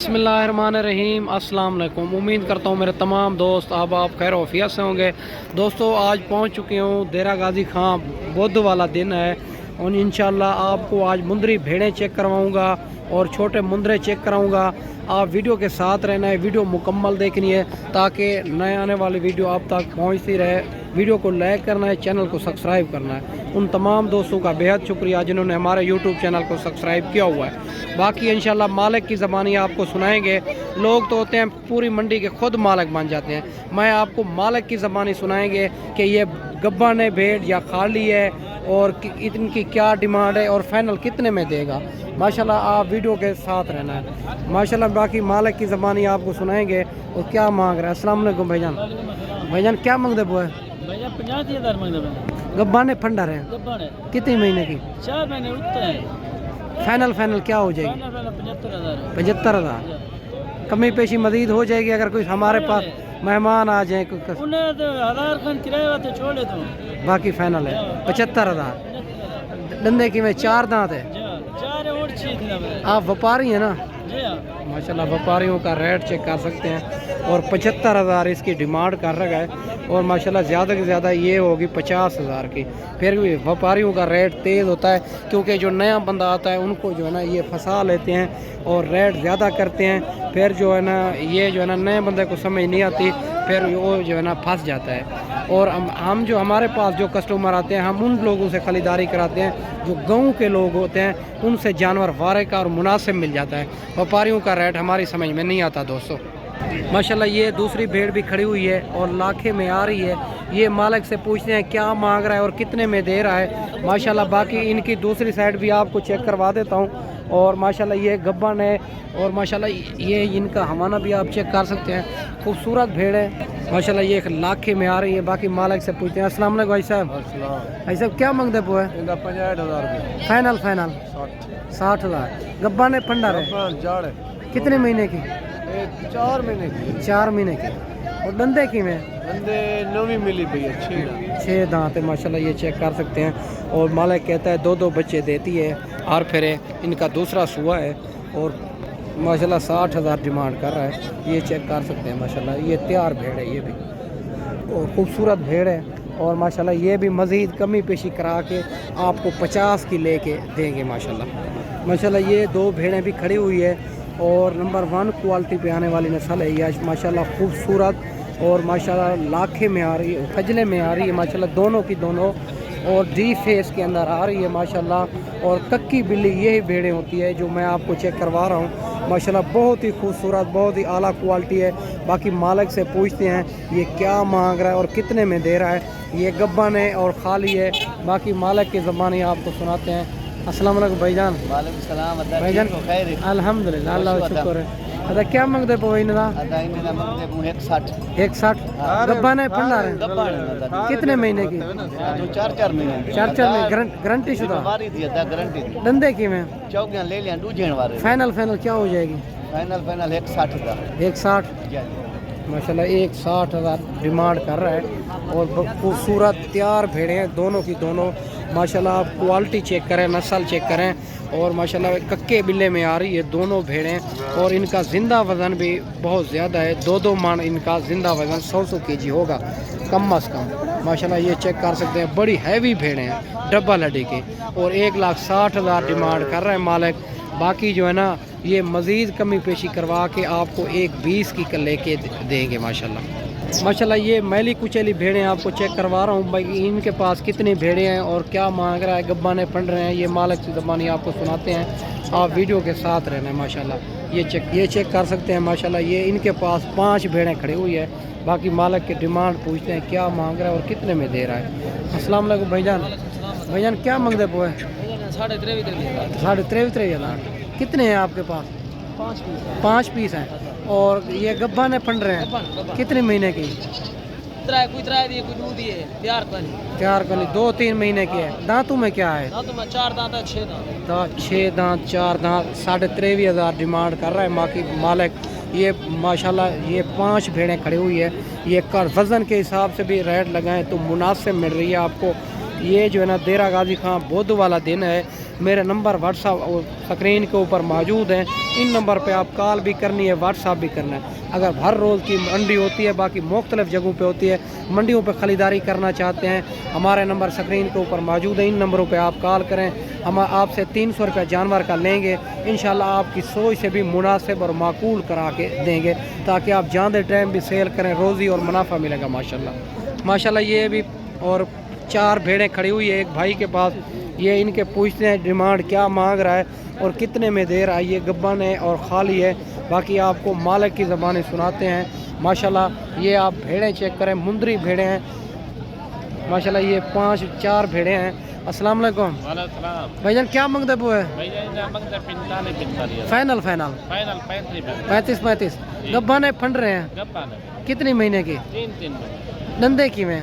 बिस्मिल्लाहिर्रहमानिर्रहीम। अस्सलाम वालेकुम। उम्मीद करता हूँ मेरे तमाम दोस्त आप खैर वफियत से होंगे। दोस्तों आज पहुँच चुके हूँ देरा गाजी खां। बुध वाला दिन है और इंशाल्लाह आपको आज मुंदरी भेड़ें चेक करवाऊँगा और छोटे मुंदरे चेक कराऊँगा। आप वीडियो के साथ रहना है, वीडियो मुकम्मल देखनी है ताकि नए आने वाली वीडियो आप तक पहुँचती रहे। वीडियो को लाइक करना है, चैनल को सब्सक्राइब करना है। उन तमाम दोस्तों का बेहद शुक्रिया जिन्होंने हमारे यूट्यूब चैनल को सब्सक्राइब किया हुआ है। बाकी इंशाल्लाह मालिक की ज़बानी आपको सुनाएंगे। लोग तो होते हैं पूरी मंडी के खुद मालिक बन जाते हैं, मैं आपको मालिक की ज़बानी सुनाएंगे कि ये गब्बन है भेड़ या खाली है और इनकी क्या डिमांड है और फाइनल कितने में देगा। माशाल्लाह आप वीडियो के साथ रहना है। माशाल्लाह बाकी मालिक की ज़बानी आपको सुनाएंगे और क्या मांग रहा है। अस्सलाम वालेकुम भाईजान। भाईजान क्या मांगते वो है? भैया 50,000 मांगते। गब्बान है फंडर है गब्बान है कितने महीने की? 4 महीने उठते हैं। फाइनल क्या हो जाएगी? 75,000। 75,000 कमी पेशी मजीद हो जाएगी अगर कोई हमारे पास मेहमान आ जाए। उन्हें तो 1000 खन किराया तो छोड़े तो बाकी फाइनल है 75,000। डंडे की में 4 दांत है। 4 और 6 आप व्यापारी हैं ना? जी हाँ। माशाल्लाह व्यापारियों का रेट चेक कर सकते हैं और 75,000 इसकी डिमांड कर रखा है और माशाल्लाह ज़्यादा से ज़्यादा ये होगी 50,000 की। फिर भी व्यापारियों का रेट तेज़ होता है क्योंकि जो नया बंदा आता है उनको जो है ना ये फंसा लेते हैं और रेट ज़्यादा करते हैं। फिर जो है ना ये जो है ना नए बंदे को समझ नहीं आती, फिर वो जो है ना फंस जाता है। और हम जो हमारे पास जो कस्टमर आते हैं हम उन लोगों से ख़रीदारी कराते हैं जो गाँव के लोग होते हैं, उनसे जानवर वारे का और मुनासिब मिल जाता है। व्यापारियों का रेट हमारी समझ में नहीं आता दोस्तों। माशाल्लाह ये दूसरी भेड़ भी खड़ी हुई है और लाखे में आ रही है। ये मालिक से पूछते हैं क्या मांग रहा है और कितने में दे रहा है। माशाल्लाह बाकी इनकी दूसरी साइड भी आपको चेक करवा देता हूँ। और माशाल्लाह ये गब्बन है और माशाल्लाह ये इनका हवाना भी आप चेक कर सकते हैं। खूबसूरत भेड़ है माशाल्लाह। ये 1 लाख में आ रही है। बाकी मालिक से पूछते हैं। अस्सलाम वालेकुम भाई साहब। भाई साहब क्या मांगते वो है? 65,000। फाइनल 60,000। गब्बन है फंडर है कितने महीने की? 4 महीने की। 4 महीने की। और डंडे की में? बंदे नवी मिली भैया 6 दांत है माशाल्लाह। ये चेक कर सकते हैं और मालिक कहता है 2 बच्चे देती है हर फेरे। इनका दूसरा सुआ है और माशाल्लाह 60,000 डिमांड कर रहा है। ये चेक कर सकते हैं माशाल्लाह। ये तैयार भेड़ है ये भी और खूबसूरत भेड़ है और माशाल्लाह ये भी मज़ीद कमी पेशी करा के आपको 50 की लेके देंगे माशाल्लाह। ये 2 भेड़ें भी खड़ी हुई है और नंबर 1 क्वालिटी पे आने वाली नस्ल है ये माशाल्लाह। खूबसूरत और माशाल्लाह लाखे में आ रही है, खजले में आ रही है माशाल्लाह। दोनों की दोनों और डी फेस के अंदर आ रही है माशाल्लाह। और कक्की बिल्ली यही भेड़ें होती है जो मैं आपको चेक करवा रहा हूँ माशाल्लाह। बहुत ही खूबसूरत, बहुत ही आला क्वालिटी है। बाकी मालिक से पूछते हैं ये क्या मांग रहा है और कितने में दे रहा है। ये गब्बन है और खाली है। बाकी मालिक की ज़बानी आपको सुनाते हैं। अस्सलाम वालेकुम भाईजान। वालेकुम सलाम। भाईजान अल्हम्दुलिल्लाह अल्लाह का शुक्र है। अदा क्या मांगते पो इनका? 160। गब्बन है फंडा है कितने महीने की? 4 महीने। 4 में गारंटी शुदा गारंटी डंडे की में? चौकियां ले लिया दूजेण वाले। फाइनल क्या हो जाएगी? फाइनल 160 का। 160 माशाल्लाह। 160,000 डिमांड कर रहा है और खूबसूरत तैयार भेड़ें हैं दोनों की दोनों माशाल्लाह। आप क्वालिटी चेक करें, नस्ल चेक करें और माशाल्लाह कक्के बिल्ले में आ रही है दोनों भेड़ें। और इनका ज़िंदा वज़न भी बहुत ज़्यादा है। 2 मन इनका ज़िंदा वज़न 100 kg होगा कम अज़ कम माशाल्लाह। ये चेक कर सकते हैं बड़ी हैवी भेड़ें हैं डबल हड्डी की और 1,60,000 डिमांड कर रहे हैं मालिक। बाकी जो है ना ये मज़ीद कमी पेशी करवा के आपको 1,20 की लेके देंगे माशाल्लाह। ये मैली कुचैली भेड़ें आपको चेक करवा रहा हूँ भाई। इनके पास कितनी भेड़ें हैं और क्या मांग रहा है, गब्बाने फंड रहे हैं। ये मालिक की ज़बानी आपको सुनाते हैं। आप वीडियो के साथ रहना है माशाल्लाह। ये चेक कर सकते हैं माशाल्लाह। ये इनके पास 5 भेड़ें खड़ी हुई है। बाकी मालिक की डिमांड पूछते हैं क्या मांग रहा है और कितने में दे रहा है। अस्सलाम वालेकुम भाईजान क्या मांगते पो है? 23,500। कितने हैं आपके पास? 5 पीस हैं। और ये गब्बान है फंड रहे हैं कितने महीने की? 4 कली 2-3 महीने की है। दांतों में क्या है? 4 दांत 6 दांत। 6 दांत 4 दांत 23,500 डिमांड कर रहा है बाकी मालिक। ये माशाल्लाह ये 5 भेड़ें खड़ी हुई है। ये कर वज़न के हिसाब से भी रेट लगाएं तो मुनासिब मिल रही है आपको। ये जो है ना देरा गाजी खां बुध वाला दिन है मेरे नंबर व्हाट्सअप और स्क्रीन के ऊपर मौजूद हैं। इन नंबर पे आप कॉल भी करनी है, व्हाट्सअप भी करना है। अगर हर रोज़ की मंडी होती है, बाकी मुख्तलिफ जगहों पे होती है, मंडियों पे ख़रीदारी करना चाहते हैं, हमारे नंबर स्क्रीन के ऊपर मौजूद है। इन नंबरों पे आप कॉल करें, हम आपसे 300 रुपये जानवर का लेंगे। इंशाल्लाह आपकी सोच से भी मुनासिब और माकूल करा के देंगे, ताकि आप जानते टाइम भी सेल करें, रोज़ी और मुनाफा मिलेगा माशाल्लाह। माशाल्लाह ये भी और 4 भेड़ें खड़ी हुई है एक भाई के पास। ये इनके पूछते हैं डिमांड क्या मांग रहा है और कितने में दे रहा है। ये गब्बन है और खाली है, बाकी आपको मालिक की ज़बानी सुनाते हैं। माशाल्लाह ये आप भेड़ें चेक करें, मुंदरी भेड़ें हैं माशाल्लाह। ये 4 भेड़ें हैं। अस्सलाम वालेकुम भाईजान, क्या मांगते वो है? फाइनल 35 गब्बन है, फंड रहे हैं कितनी महीने की? 3 दंदे की में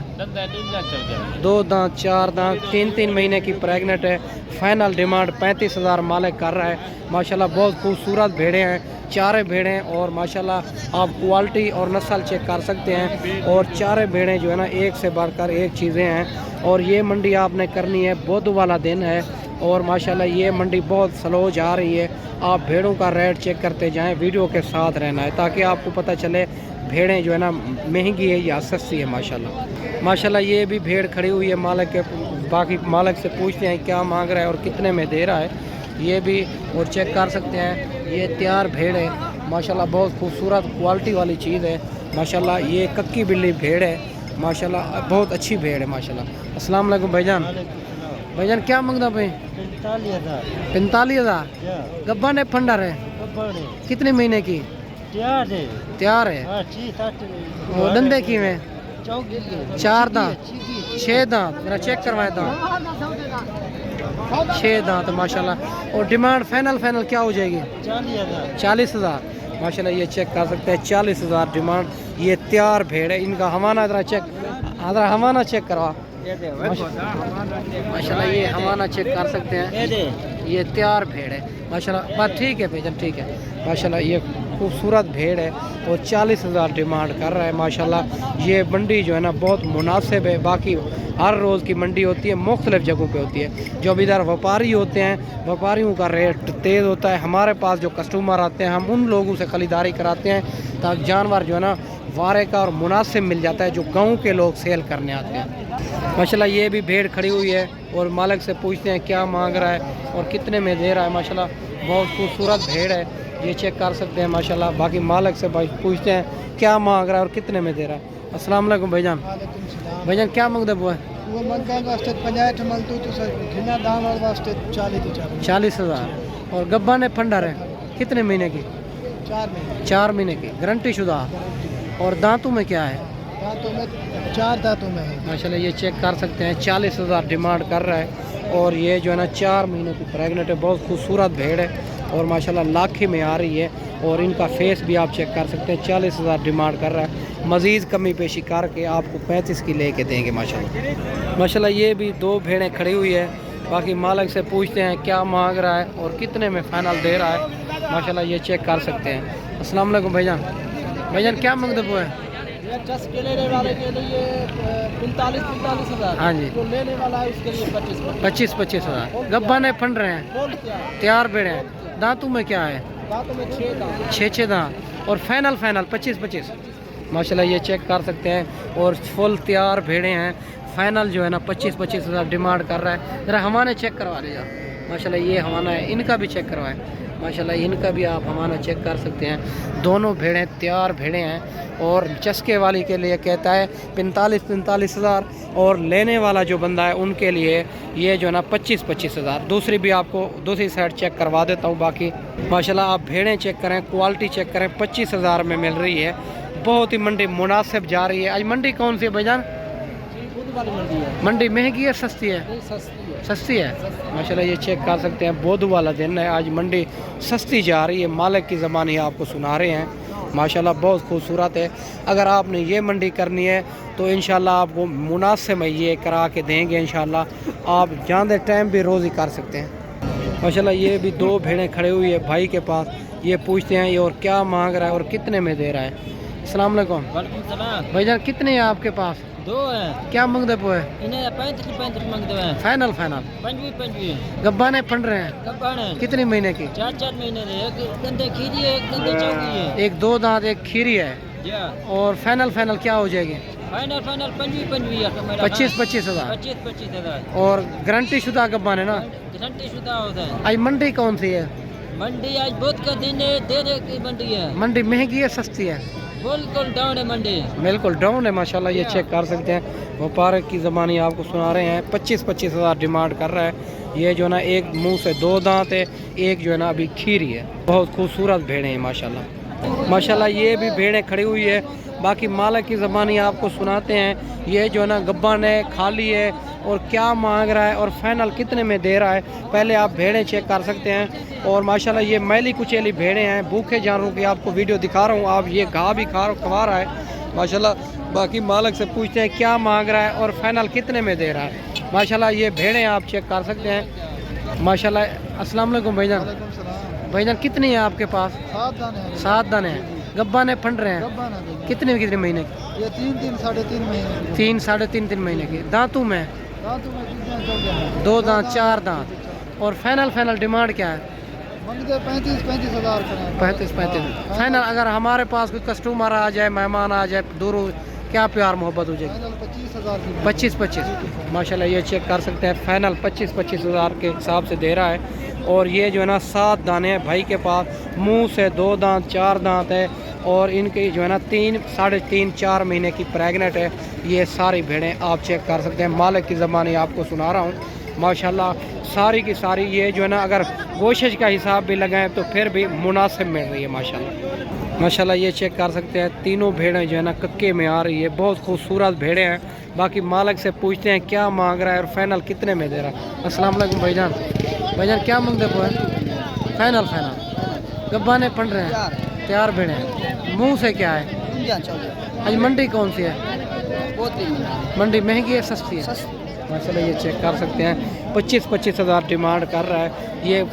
2 दांत 4 दांत 3 महीने की प्रेगनेंट है। फाइनल डिमांड 35,000 मालिक कर रहा है माशाल्लाह। बहुत खूबसूरत भेड़े हैं, 4 भेड़े हैं और माशाल्लाह आप क्वालिटी और नस्ल चेक कर सकते हैं। और 4 भेड़े जो है ना एक से बढ़कर एक चीज़ें हैं। और ये मंडी आपने करनी है, बुध वाला दिन है और माशाल्लाह ये मंडी बहुत स्लो जा रही है। आप भेड़ों का रेट चेक करते जाएं, वीडियो के साथ रहना है ताकि आपको पता चले भेड़ें जो है ना महंगी है या सस्ती है माशाल्लाह। ये भी भेड़ खड़ी हुई है मालिक के, बाकी मालिक से पूछते हैं क्या मांग रहा है और कितने में दे रहा है। ये भी और चेक कर सकते हैं। ये तैयार भेड़ है माशाल्लाह, बहुत खूबसूरत क्वालिटी वाली चीज़ है माशाल्लाह। ये कक्की बिल्ली भेड़ है माशाल्लाह, बहुत अच्छी भेड़ है माशाल्लाह। अस्सलाम वालेकुम भाईजान। भाईजान क्या मांगता भाई? 45,000 गब्बन है, फंडर है, कितने महीने की? तैयार है। वो दंदे की में 4 दांत 6 दांत, मेरा चेक करवाया था 6 दांत माशाल्लाह। और डिमांड फाइनल क्या हो जाएगी? 40,000 माशाल्लाह। ये चेक कर सकते हैं 40,000 डिमांड। ये तैयार भेड़ है, इनका हवाना हवाना चेक करवा माशाल्लाह। ये हवाना चेक कर सकते हैं, ये तैयार भेड़ है माशाल्लाह। बस ठीक है भाईजान, ठीक है माशाल्लाह। ये खूबसूरत भेड़ है और 40,000 डिमांड कर रहा है माशाल्लाह। ये मंडी जो है ना बहुत मुनासिब है, बाकी हर रोज़ की मंडी होती है, मुख्तलिफ जगहों पे होती है। जो इधर व्यापारी होते हैं, व्यापारियों का रेट तेज़ होता है। हमारे पास जो कस्टमर आते हैं, हम उन लोगों से ख़रीदारी कराते हैं ताकि जानवर जो है ना वारे का और मुनासिब मिल जाता है, जो गाँव के लोग सेल करने आते हैं माशाल्लाह। ये भी भेड़ खड़ी हुई है और मालिक से पूछते हैं क्या मांग रहा है और कितने में दे रहा है माशाल्लाह। बहुत खूबसूरत भेड़ है, ये चेक कर सकते हैं माशाल्लाह। बाकी मालिक से भाई पूछते हैं क्या मांग रहा है और कितने में दे रहा है। अस्सलाम वालेकुम भाईजान। भाईजान क्या मांगते वो है? 40,000 और गब्बन है, फंडर है, कितने महीने की? 4 महीने की, गारंटी शुदा। और दांतों में क्या है? 4 दांतों में है माशाल्लाह। ये चेक कर सकते हैं 40,000 डिमांड कर रहा है। और ये जो है ना 4 महीने की प्रेगनेंट है, बहुत खूबसूरत भेड़ है और माशाल्लाह लाखे में आ रही है। और इनका फेस भी आप चेक कर सकते हैं। 40,000 डिमांड कर रहा है, मज़ीद कमी पेशी करके आपको 35 की लेके देंगे माशाल्लाह। ये भी 2 भेड़ें खड़ी हुई है, बाकी मालिक से पूछते हैं क्या मांग रहा है और कितने में फ़ाइनल दे रहा है माशाल्लाह। ये चेक कर सकते हैं। अस्सलाम वालेकुम भाईजान क्या मांगते वो है? के लेने वाले के लिए 45,000। हाँ जी, जो लेने वाला है उसके लिए 25,000 गब्बन है, फंड रहे हैं, तैयार भेड़े हैं। दांतों में क्या है? दांतों में 6 दांत और फाइनल 25 माशाल्लाह। ये चेक कर सकते हैं और फुल तैयार भेड़े हैं। फाइनल जो है ना 25,000 डिमांड कर रहा है। ज़रा हमारे चेक करवा लीजिए माशाल्लाह। ये हमारा है, इनका भी चेक करवाएं माशाल्लाह। इनका भी आप हमारा चेक कर सकते हैं। दोनों भेड़ें तैयार भेड़ें हैं। और चस्के वाली के लिए कहता है 45,000 और लेने वाला जो बंदा है उनके लिए ये जो है ना 25,000। दूसरी भी आपको दूसरी साइड चेक करवा देता हूँ। बाकी माशाल्लाह आप भेड़ें चेक करें, क्वालिटी चेक करें, 25,000 में मिल रही है। बहुत ही मंडी मुनासिब जा रही है। आज मंडी कौन सी है भाईजान? मंडी महंगी है सस्ती है? सस्ती है माशाल्लाह। ये चेक कर सकते हैं, बुध वाला दिन है, आज मंडी सस्ती जा रही है। मालिक की ज़बान ही आपको सुना रहे हैं माशाल्लाह। बहुत खूबसूरत है। अगर आपने ये मंडी करनी है तो इंशाल्लाह आपको मुनासिब में ये करा के देंगे इंशाल्लाह। आप जानते टाइम भी रोज़ी कर सकते हैं माशाल्लाह। ये भी 2 भेड़ें खड़े हुई है भाई के पास। ये पूछते हैं ये और क्या मांग रहा है और कितने में दे रहा है। अस्सलाम वालेकुम भाईजान, कितने हैं आपके पास? दो हैं क्या मंगते पे इन्हें 35 मंगते हैं फाइनल फाइनल 25 गब्बा ने फंड रहे हैं कब्बान है कितने महीने की 4 महीने के एक गंदे खीरी है एक गंदे चौकी है एक 2 दांत एक खीरी है या और फाइनल फाइनल क्या हो जाएगी फाइनल 25 25 हज़ार 25 हज़ार और गारंटी शुदा गब्बा है ना गारंटी शुदा होता है आज मंडी कौन सी है मंडी आज बहुत का दिन है देने की मंडी है मंडी महंगी है सस्ती है बिल्कुल डाउन है मंडी बिल्कुल डाउन है माशाल्लाह ये चेक कर सकते हैं व्यापार की ज़बानी आपको सुना रहे हैं 25 हज़ार डिमांड कर रहा है ये जो ना एक मुंह से 2 दांत है एक जो है ना अभी खीरी है बहुत खूबसूरत भेड़ें हैं माशाल्लाह ये भी भेड़ें खड़ी हुई है बाकी मालिक की ज़बानी आपको सुनाते हैं ये जो है ना गब्बन है खाली है और क्या मांग रहा है और फाइनल कितने में दे रहा है पहले आप भेड़ें चेक कर सकते हैं और माशाल्लाह ये मैली कुचेली भेड़ें हैं भूखे जानवरों की आपको वीडियो दिखा रहा हूँ आप ये घाह भी खवा रहा है माशाल्लाह बाकी मालिक से पूछते हैं क्या मांग रहा है और फाइनल कितने में दे रहा है माशाल्लाह ये भेड़ें आप चेक कर सकते हैं माशाल्लाह। अस्सलाम वालेकुम भाईजान कितनी है आपके पास 7 दाने हैं गब्बा ने फंड रहे हैं कितने महीने की ये 3 साढ़े तीन महीने की दांतों में 2 दांत 4 दांत और फाइनल डिमांड क्या है 35 हज़ार 35 फाइनल अगर हमारे पास कोई कस्टमर आ जाए मेहमान आ जाए दूर क्या प्यार मोहब्बत हो जाएगी 25 माशाल्लाह ये चेक कर सकते हैं फाइनल 25 हज़ार के हिसाब से दे रहा है और ये जो है ना 7 दाने हैं भाई के पास मुंह से 2 दांत 4 दांत है और इनकी जो है ना 3-4 महीने की प्रेग्नेंट है ये सारी भेड़ें आप चेक कर सकते हैं मालिक की ज़बानी आपको सुना रहा हूँ माशाल्लाह सारी की सारी ये जो है ना अगर गोश्त का हिसाब भी लगाएं तो फिर भी मुनासिब मिल रही है माशाल्लाह ये चेक कर सकते हैं तीनों भेड़ें जो है ना कक्के में आ रही है बहुत खूबसूरत भेड़ें हैं बाकी मालिक से पूछते हैं क्या मांग रहा है और फाइनल कितने में दे रहा है। अस्सलाम वालेकुम भाईजान क्या मांगते हो फाइनल गब्बा ने फंड रहे हैं 4 भेड़ें हैं मुँह से क्या है आज मंडी कौन सी है मंडी महंगी है सस्ती है माशाल्लाह ये चेक कर सकते हैं 25 हज़ार डिमांड कर रहा है ये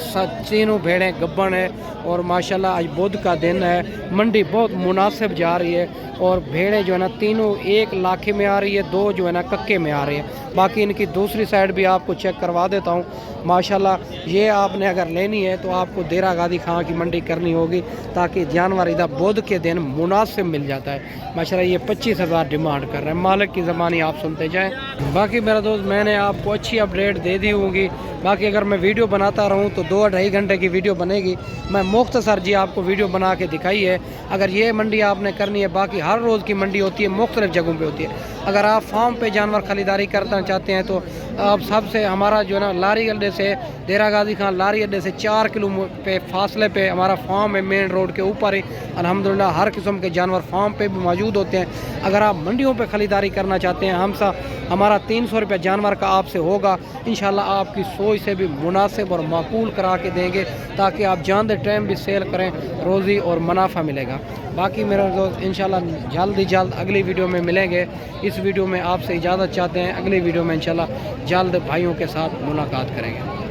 तीनों भेड़ें गब्बन है और माशाल्लाह आज बुध का दिन है मंडी बहुत मुनासिब जा रही है और भेड़ें जो है ना तीनों एक लाखे में आ रही है 2 जो है ना कक्के में आ रही है बाकी इनकी दूसरी साइड भी आपको चेक करवा देता हूँ माशाल्लाह ये आपने अगर लेनी है तो आपको देरा गादी खां की मंडी करनी होगी ताकि जानवर इधर बुध के दिन मुनासिब मिल जाता है माशाल्लाह ये 25 हज़ार डिमांड कर रहे हैं मालिक की ज़बानी आप सुनते जाएं। बाकी मेरा दोस्त मैंने आपको अच्छी अपडेट दे दी होगी बाकी अगर मैं वीडियो बनाता रहूं तो 2-2.5 घंटे की वीडियो बनेगी मैं मुख्तसर जी आपको वीडियो बना के दिखाई है अगर ये मंडी आपने करनी है बाकी हर रोज़ की मंडी होती है मुख्तलिफ जगहों पे होती है अगर आप फार्म पे जानवर खरीदारी करना चाहते हैं तो आप सबसे हमारा जो है ना लारी अड्डे से देरा गाजी खान लारी अड्डे से 4 किलो पे फासले पे हमारा फार्म है मेन रोड के ऊपर ही अल्हम्दुलिल्लाह हर किस्म के जानवर फार्म पे भी मौजूद होते हैं अगर आप मंडियों पे खरीदारी करना चाहते हैं हमारा 300 रुपये जानवर का आपसे होगा इंशाल्लाह आपकी सोच से भी मुनासिब और माकूल करा के देंगे ताकि आप जानते टाइम भी सेल करें रोज़ी और मुनाफा मिलेगा। बाकी मेरे दोस्त इंशाल्लाह जल्द अगली वीडियो में मिलेंगे इस वीडियो में आपसे इजाज़त चाहते हैं अगली वीडियो में इंशाल्लाह जल्द भाइयों के साथ मुलाकात करेंगे।